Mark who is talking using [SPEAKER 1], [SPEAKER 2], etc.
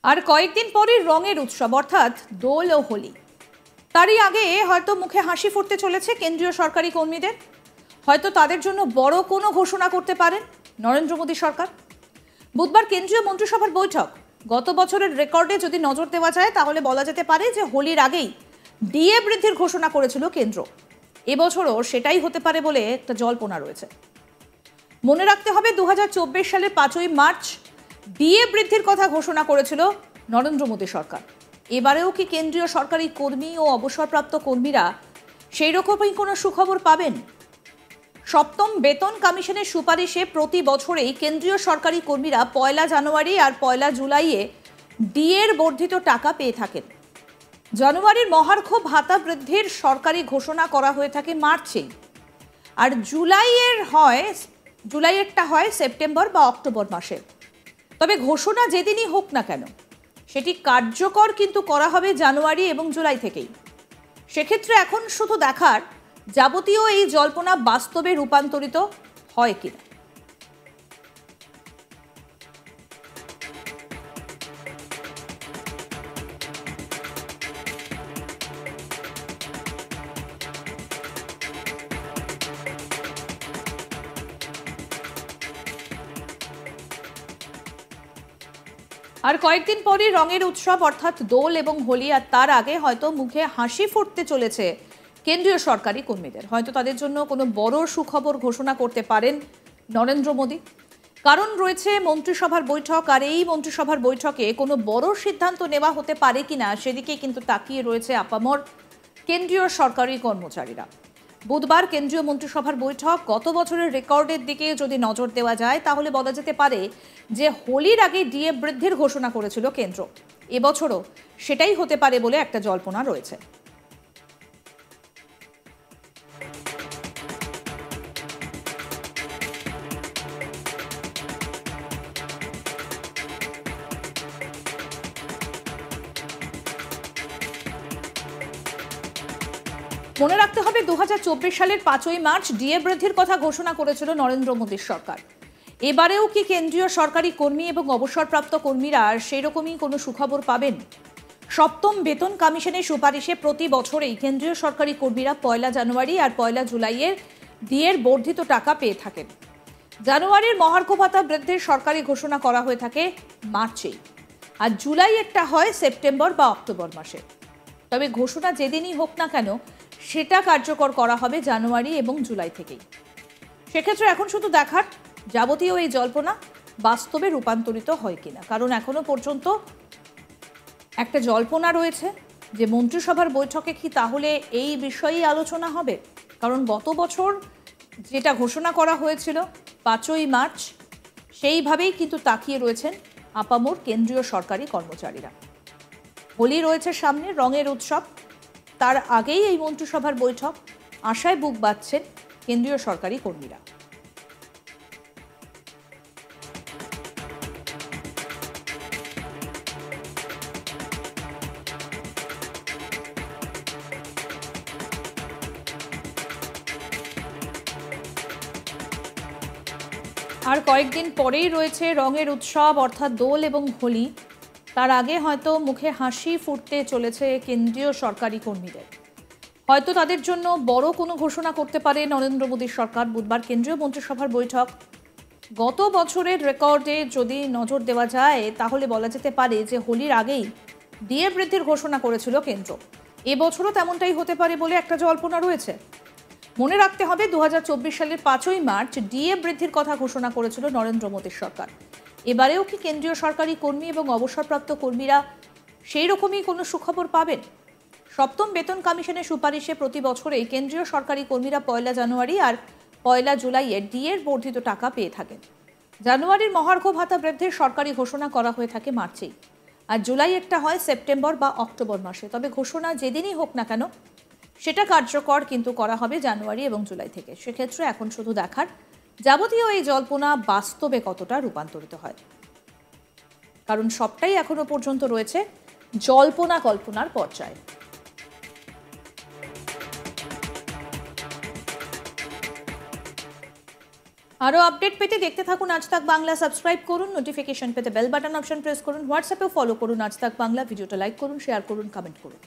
[SPEAKER 1] আর কয়েকদিন পরে রঙের উৎসব অর্থাৎ দোল ও হোলি। তারই আগে হয়তো মুখে হাসি ফুটতে চলেছে কেন্দ্রীয় সরকারি কর্মীদের। হয়তো তাদের জন্য বড় কোনো ঘোষণা করতে পারেন নরেন্দ্র মোদী সরকার। বুধবার কেন্দ্রীয় মন্ত্রিসভার বৈঠক। গত বছরের রেকর্ডে যদি নজর দেওয়া যায় তাহলে বলা যেতে পারে যে হোলির আগেই ডিএ বৃদ্ধির ঘোষণা করেছিল কেন্দ্র। এবছরও সেটাই হতে পারে বলে একটা জল্পনা রয়েছে। মনে রাখতে হবে 2024 সালের 5ই মার্চ ডিএ বৃদ্ধির কথা ঘোষণা করেছিল নরেন্দ্র মোদী সরকার। এবারেও কি কেন্দ্রীয় সরকারি কর্মী ও অবসরপ্রাপ্ত কর্মীরা সেই রকমই কোনো সুখবর পাবেন? সপ্তম বেতন কমিশনের সুপারিশে প্রতি বছরেই কেন্দ্রীয় সরকারি কর্মীরা 1 জানুয়ারি আর 1 জুলাইয়ে ডিএর বর্ধিত টাকা পেয়ে থাকেন। জানুয়ারির মহার্ঘ ভাতা বৃদ্ধির সরকারি ঘোষণা করা হয়ে থাকে মার্চে, আর জুলাইয়েরটা হয় সেপ্টেম্বর বা অক্টোবর মাসে। তবে ঘোষণা যেদিনই হোক না কেন সেটি কার্যকর কিন্তু করা হবে জানুয়ারি এবং জুলাই থেকেই। সেক্ষেত্রে এখন শুধু দেখার যাবতীয় এই জল্পনা বাস্তবে রূপান্তরিত হয় কিনা। আর কয়েকদিন পরে রঙের উৎসব অর্থাৎ দোল এবং হোলি, আর তার আগে হয়তো মুখে হাসি ফুটতে চলেছে কেন্দ্রীয় সরকারি কর্মীদের। হয়তো তাদের জন্য কোনো বড় সুখবর ঘোষণা করতে পারেন নরেন্দ্র মোদী। কারণ রয়েছে মন্ত্রিসভার বৈঠক, আর এই মন্ত্রিসভার বৈঠকে কোনো বড় সিদ্ধান্ত নেওয়া হতে পারে কিনা সেদিকে কিন্তু তাকিয়ে রয়েছে আপামর কেন্দ্রীয় সরকারি কর্মচারীরা। বুধবার কেন্দ্রীয় মন্ত্রিসভার বৈঠক। গত বছরের রেকর্ডের দিকে যদি নজর দেওয়া যায় তাহলে বলা যেতে পারে যে হোলির আগে ডিএ বৃদ্ধির ঘোষণা করেছিল কেন্দ্র। এবছরও সেটাই হতে পারে বলে একটা জল্পনা রয়েছে। মনে রাখতে হবে 2024 সালের 5ই মার্চ ডিএ বৃদ্ধির কথা ঘোষণা করেছিল নরেন্দ্র মোদীর সরকার। এবারেও কি কেন্দ্রীয় সরকারি কর্মী এবং অবসরপ্রাপ্ত কর্মীরা সেই রকমই কোনো সুখবর পাবেন? সপ্তম বেতন কমিশনের সুপারিশে প্রতি বছরেই কেন্দ্রীয় সরকারি কর্মীরা 1 জানুয়ারি আর 1 জুলাইয়ের ডিএর বর্ধিত টাকা পেয়ে থাকেন। জানুয়ারির মহার্ঘ ভাতা বৃদ্ধির সরকারি ঘোষণা করা হয়ে থাকে মার্চেই, আর জুলাইয়েরটা হয় সেপ্টেম্বর বা অক্টোবর মাসে। তবে ঘোষণা যেদিনই হোক না কেন সেটা কার্যকর করা হবে জানুয়ারি এবং জুলাই থেকেই। সেক্ষেত্রে এখন শুধু দেখার যাবতীয় এই জল্পনা বাস্তবে রূপান্তরিত হয় কিনা। কারণ এখনো পর্যন্ত একটা জল্পনা রয়েছে যে মন্ত্রিসভার বৈঠকে কি তাহলে এই বিষয়েই আলোচনা হবে। কারণ গত বছর যেটা ঘোষণা করা হয়েছিল 5ই মার্চ, সেইভাবেই কিন্তু তাকিয়ে রয়েছেন আপামর কেন্দ্রীয় সরকারি কর্মচারীরা। হোলি রয়েছে সামনে, রঙের উৎসব। তার আগেই এই মন্ত্রিসভার বৈঠক, আশায় বুক বাঁধছেন কেন্দ্রীয় সরকারি কর্মীরা। আর কয়েকদিন পরেই রয়েছে রঙের উৎসব অর্থাৎ দোল এবং হোলি। তার আগে হয়তো মুখে হাসি ফুটতে চলেছে কেন্দ্রীয় সরকারি কর্মীদের। হয়তো তাদের জন্য বড় কোনো ঘোষণা করতে পারে নরেন্দ্র মোদীর সরকার। বুধবার কেন্দ্রীয় মন্ত্রিসভার বৈঠক। গত বছরের রেকর্ডে যদি নজর দেওয়া যায় তাহলে বলা যেতে পারে যে হোলির আগেই ডিএ বৃদ্ধির ঘোষণা করেছিল কেন্দ্র। এবছরও তেমনটাই হতে পারে বলে একটা জল্পনা রয়েছে। মনে রাখতে হবে 2024 সালের 5ই মার্চ ডিএ বৃদ্ধির কথা ঘোষণা করেছিল নরেন্দ্র মোদীর সরকার। এবারেও কি কেন্দ্রীয় সরকারি কর্মী এবং অবসরপ্রাপ্ত কর্মীরা সেই রকমই কোনো সুখবর পাবেন? সপ্তম বেতন কমিশনের সুপারিশে প্রতি বছরেই কেন্দ্রীয় সরকারি কর্মীরা 1 জানুয়ারি আর 1 জুলাইয়ে ডিএর বর্ধিত টাকা পেয়ে থাকেন। জানুয়ারির মহার্ঘ ভাতা বৃদ্ধির সরকারি ঘোষণা করা হয়ে থাকে মার্চেই, আর জুলাইয়েরটা হয় সেপ্টেম্বর বা অক্টোবর মাসে। তবে ঘোষণা যেদিনই হোক না কেন সেটা কার্যকর কিন্তু করা হবে জানুয়ারি এবং জুলাই থেকে। সেক্ষেত্রে এখন শুধু দেখার যাবতীয় এই জল্পনা বাস্তবে কতটা রূপান্তরিত হয়। কারণ সবটাই এখনো পর্যন্ত রয়েছে জল্পনা কল্পনার পর্যায়ে। আরও আপডেট পেতে দেখতে থাকুন আজ তাক বাংলা। সাবস্ক্রাইব করুন, নোটিফিকেশন পেতে বেল বাটন অপশন প্রেস করুন, হোয়াটসঅ্যাপেও ফলো করুন আজ তাক বাংলা। ভিডিওটা লাইক করুন, শেয়ার করুন, কমেন্ট করুন।